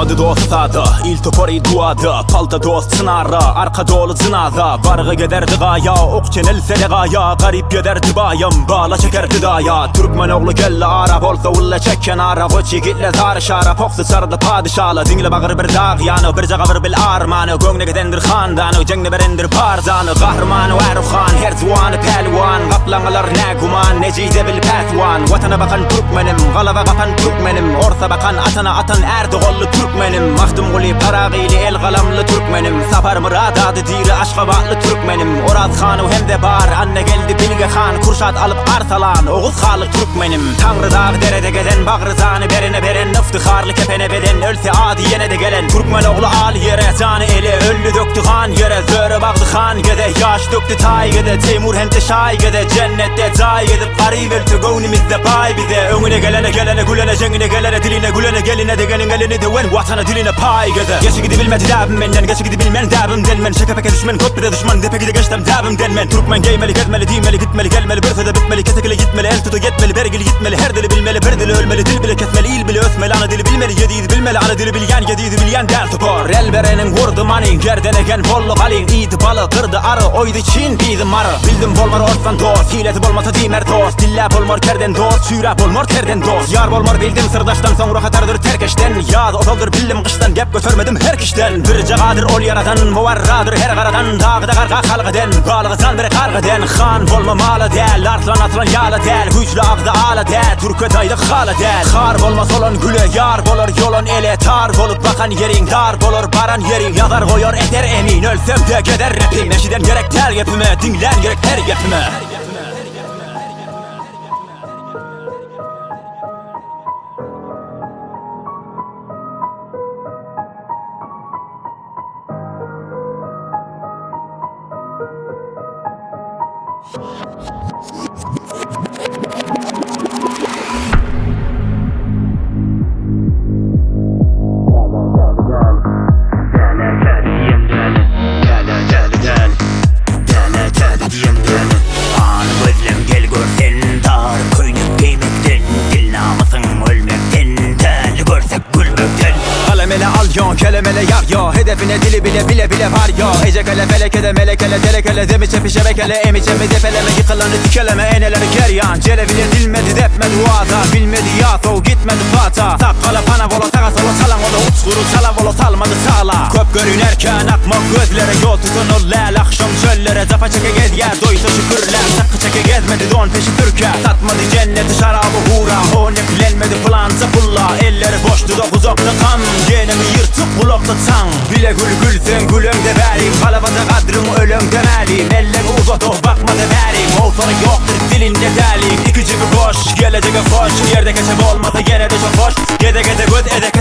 Kalmadı dost sağda, il topori duada. Palta dost sınara, arka dolu zınada. Barığı gederdi gaya, ok çenelse de gaya. Garip gederdi bayım, bağla çekerdi daya. Türkmen oğlu gelle Arap olsa ulla çek kenara. Koç yigitle zarı şarap, oksu sarıdı padişala. Dingle bağır bir dağ yanı, bir cağır bir armanı. Gögne gidendir handanı, cengne berendir barzanı. Kahramanı Erufhan, her zuvanı pelvan. Kaplangalar ne guman, necide bil petvan. Vatana bakan Türkmenim, galaba kapan Türkmenim. Orta bakan atana atan Erdoğanlı Türkmenim. Mahdum guli paragili el galamlı Türkmenim. Sapar mırad adı diri aşka bağlı Türkmenim. Orad Hanı hem de bar, anne geldi Bilge Han. Kurşat alıp artalan, Oğuz Halı Türkmenim. Tanrı dağ derede geden, bağrı zanı berene beren. Iftiharlı kepene beden, ölse adi yine de gelen. Türkmen oğlu al yere, canı ele öllü döktü han yere. Zöre bağdı han gede, yaş döktü tay gede. Temur hente şay gede, cennette zay gede. Pari veltü gönlümüzde pay bize. Önüne gelene gülene, cengine gelene diline gülene. Geline de gelin gelini de ven vatana diline pay gede. Geçi gidi bilmedi dabim benden, geçi gidi bilmen dabim denmen. Şaka peke düşmen, kot bire düşman, depeki de geçtem dabim denmen. Türkmen geymeli, gezmeli, dimeli, gitmeli, gelmeli. Börse de bitmeli, kesekili gitmeli, el tutu yetmeli. Bergili gitmeli, her dili bilmeli, bir dili ölmeli. Dil bile kesmeli, il bile ösmeli. Ana dili bilmeli, yediydi bilmeli. Ana dili bilyen, yediydi bilyen der topor. El verenin vurdu manin, gerdene gen bollu kalin. İydi balı, kırdı arı, oydu Çin, biydi marı. Bildim bolmar orsan dost, hileti bolmasa dimer dost. Dille bolmar kerden dost, sürah bolmar terden dost. Yar bolmar bildim sırdaştan, sonra hatardır terkeşten. Yaz otoldur bildim kıştan, gep götürmedim her kişten. Bir cagadır ol yaradan, muvarradır her karadan. Dağda karga kalgıden, balgızan bir kargıden. Han bolma malı del, artlan atlan yalı del. Güçlü ağda ağla del, Türk'e daydık halı del. Kar bolmaz olan güle, yar bolur yolun ele. Tar bolup bakan yerin, dar bolur baran yerin. Yazar koyor eter emin, ölsem de geder rapim. Eşiden gerek ter yapıme, dinlen gerek her yapıme. Kelemele yar ya, hedefine dili bile var ya. Ecekele felekele melekele telekele. Demi çepi şebekele emi çepi depeleme. Yıkılanı tikeleme eneleri geryan. Celebilir dilmedi depmedi vaada. Bilmedi ya soğu gitmedi fata. Sakkala pana volo sağa sola salan volo. Uçkuru sala volo salmadı sağla. Köp görünerken akmak gözlere. Yol tutun ol lel akşam çöllere. Zafa çeke gez yer doysa şükürler. Sakı çeke gezmedi don peşi Türkiye. Satmadı cenneti şarabı hura. O neklenmedi plansa pulla. Elleri boştu dokuz okta kam. Genemi yırtık kulakta tan. Bile gül gülsün gülüm de verim. Kalabada kadrım ölüm demelim. Elleri uzat oh bakma da verim. Olsanı yoktur dilinde delim. İki cibi boş geleceğe koş. Yerde geçe olmasa gene de çok hoş. Gede gede göt edek